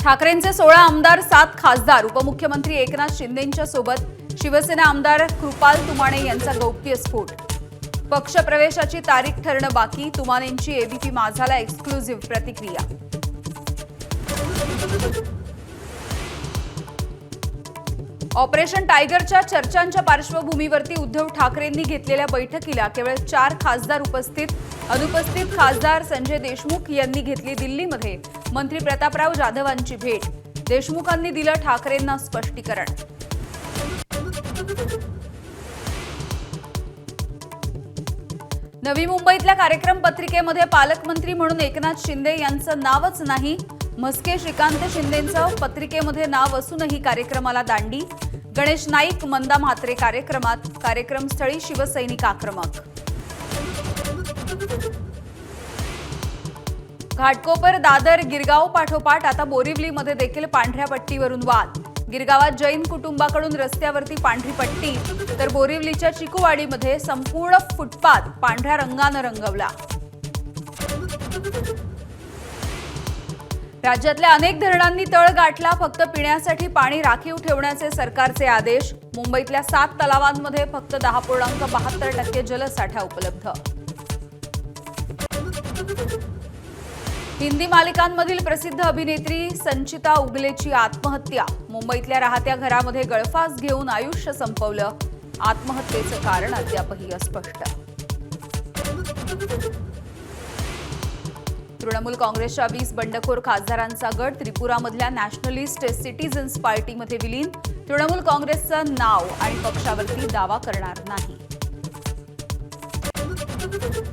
ठाकरेंचे 16 आमदार 7 खासदार उपमुख्यमंत्री एकनाथ शिंदेंच्या सोबत शिवसेना आमदार कृपाल तुमाणे यांचा गौप्यस्फोट। पक्षप्रवेशाची तारीख ठरणं बाकी, तुमाणेंची एबीपी माझाला एक्सक्लुझिव्ह प्रतिक्रिया। ऑपरेशन टायगरच्या चर्चांच्या पार्श्वभूमीवरती उद्धव ठाकरेंनी घेतलेल्या बैठकीला केवळ 4 खासदार उपस्थित। अनुपस्थित खासदार संजय देशमुख यांनी घेतली दिल्लीमध्ये मंत्री प्रतापराव जाधवांची भेट। देशमुखांनी दिलं ठाकरेंना स्पष्टीकरण। नवी मुंबईतल्या कार्यक्रम पत्रिकेमध्ये पालकमंत्री म्हणून एकनाथ शिंदे यांचं नावच नाही। म्हस्के श्रीकांत शिंदेंचं पत्रिकेमध्ये नाव असूनही कार्यक्रमाला दांडी। गणेश नाईक मंदा म्हात्रे कार्यक्रमात, कार्यक्रमस्थळी शिवसैनिक आक्रमक। घाटकोपर दादर गिरगाव पाठोपाठ आता बोरिवलीमध्ये देखील पांढऱ्या पट्टीवरून वाद। गिरगावात जैन कुटुंबाकडून रस्त्यावरती पांढरी पट्टी, तर बोरिवलीच्या चिकुवाडीमध्ये संपूर्ण फुटपाथ पांढऱ्या रंगानं रंगवला। राज्यातल्या अनेक धरणांनी तळ गाठला, फक्त पिण्यासाठी पाणी राखीव ठेवण्याचे सरकारचे आदेश। मुंबईतल्या 7 तलावांमध्ये फक्त 10.72% जलसाठा उपलब्ध। हिंदी मालिकांमधील प्रसिद्ध अभिनेत्री संचिता उगलेची आत्महत्या। मुंबईतल्या राहत्या घरामध्ये गळफास घेऊन आयुष्य संपवलं। आत्महत्येचं कारण अद्यापही अस्पष्ट। तृणमूल काँग्रेसच्या 20 बंडखोर खासदारांचा गट त्रिपुरामधल्या नॅशनलिस्ट सिटीजन्स पार्टीमध्ये विलीन। तृणमूल काँग्रेसचं नाव आणि पक्षावरती दावा करणार नाही।